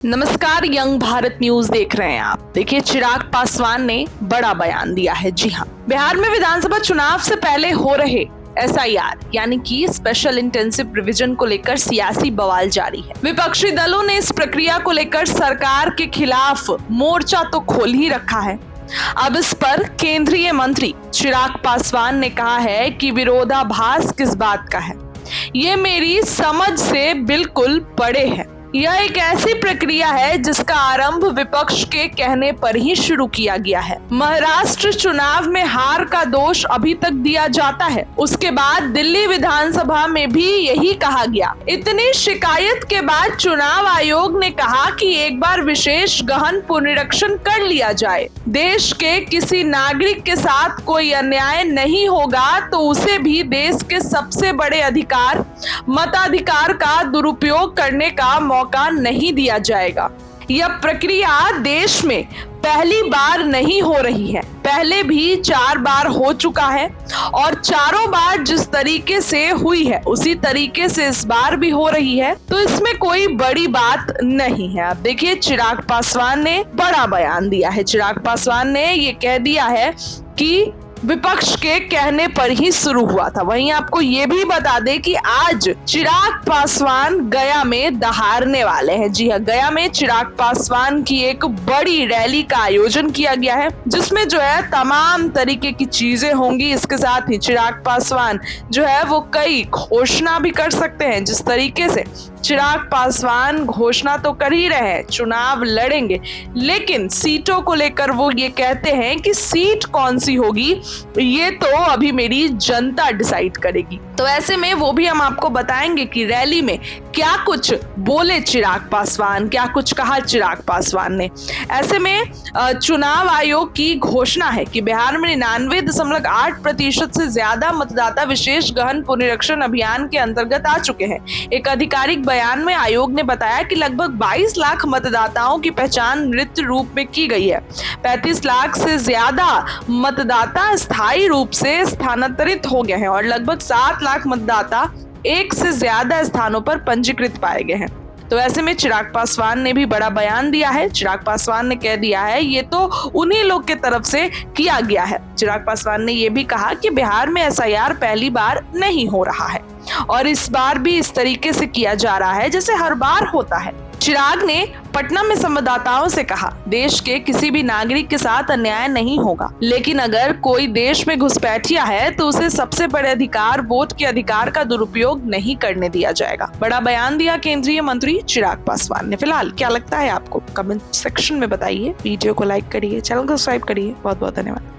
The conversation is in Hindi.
नमस्कार, यंग भारत न्यूज देख रहे हैं आप। देखिए, चिराग पासवान ने बड़ा बयान दिया है। जी हाँ, बिहार में विधानसभा चुनाव से पहले हो रहे SIR यानी कि स्पेशल इंटेंसिव रिवीजन को लेकर सियासी बवाल जारी है। विपक्षी दलों ने इस प्रक्रिया को लेकर सरकार के खिलाफ मोर्चा तो खोल ही रखा है। अब इस पर केंद्रीय मंत्री चिराग पासवान ने कहा है कि विरोधाभास किस बात का है, ये मेरी समझ से बिल्कुल परे है। यह एक ऐसी प्रक्रिया है जिसका आरंभ विपक्ष के कहने पर ही शुरू किया गया है। महाराष्ट्र चुनाव में हार का दोष अभी तक दिया जाता है, उसके बाद दिल्ली विधानसभा में भी यही कहा गया। इतनी शिकायत के बाद चुनाव आयोग ने कहा कि एक बार विशेष गहन पुनरीक्षण कर लिया जाए। देश के किसी नागरिक के साथ कोई अन्याय नहीं होगा तो उसे भी देश के सबसे बड़े अधिकार मताधिकार का दुरुपयोग करने का मौका नहीं दिया जाएगा। यह प्रक्रिया देश में पहली बार नहीं हो रही है, पहले भी 4 बार हो चुका है और चारों बार जिस तरीके से हुई है उसी तरीके से इस बार भी हो रही है, तो इसमें कोई बड़ी बात नहीं है। अब देखिए, चिराग पासवान ने बड़ा बयान दिया है। चिराग पासवान ने ये कह दिया है कि विपक्ष के कहने पर ही शुरू हुआ था। वहीं आपको ये भी बता दें कि आज चिराग पासवान गया में दहाड़ने वाले हैं। जी हाँ, गया में चिराग पासवान की एक बड़ी रैली का आयोजन किया गया है, जिसमें जो है तमाम तरीके की चीजें होंगी। इसके साथ ही चिराग पासवान जो है वो कई घोषणा भी कर सकते हैं। जिस तरीके से चिराग पासवान घोषणा तो कर ही रहे हैं, चुनाव लड़ेंगे, लेकिन सीटों को लेकर वो ये कहते हैं कि सीट कौन सी होगी ये तो अभी मेरी जनता डिसाइड करेगी। तो ऐसे में वो भी हम आपको बताएंगे कि रैली में क्या कुछ बोले चिराग पासवान, क्या कुछ कहा चिराग पासवान ने। ऐसे में चुनाव आयोग की घोषणा है कि बिहार में 99.8% से ज्यादा मतदाता विशेष गहन पुनरीक्षण अभियान के अंतर्गत आ चुके हैं। एक आधिकारिक बयान में आयोग ने बताया कि लगभग 22 लाख मतदाताओं की पहचान मृत रूप में की गई है। 35 लाख से ज्यादा मतदाता स्थायी रूप से स्थानांतरित हो गए हैं और लगभग 7 लाख मतदाता एक से ज्यादा स्थानों पर पंजीकृत पाए गए हैं। तो ऐसे में चिराग पासवान ने भी बड़ा बयान दिया है। चिराग पासवान ने कह दिया है ये तो उन्हीं लोग के तरफ से किया गया है। चिराग पासवान ने ये भी कहा कि बिहार में SIR पहली बार नहीं हो रहा है और इस बार भी इस तरीके से किया जा रहा है जैसे हर बार होता है। चिराग ने पटना में संवाददाताओं से कहा, देश के किसी भी नागरिक के साथ अन्याय नहीं होगा, लेकिन अगर कोई देश में घुसपैठिया है तो उसे सबसे बड़े अधिकार वोट के अधिकार का दुरुपयोग नहीं करने दिया जाएगा। बड़ा बयान दिया केंद्रीय मंत्री चिराग पासवान ने। फिलहाल क्या लगता है आपको, कमेंट सेक्शन में बताइए। वीडियो को लाइक करिए, चैनल को सब्सक्राइब करिए। बहुत बहुत धन्यवाद।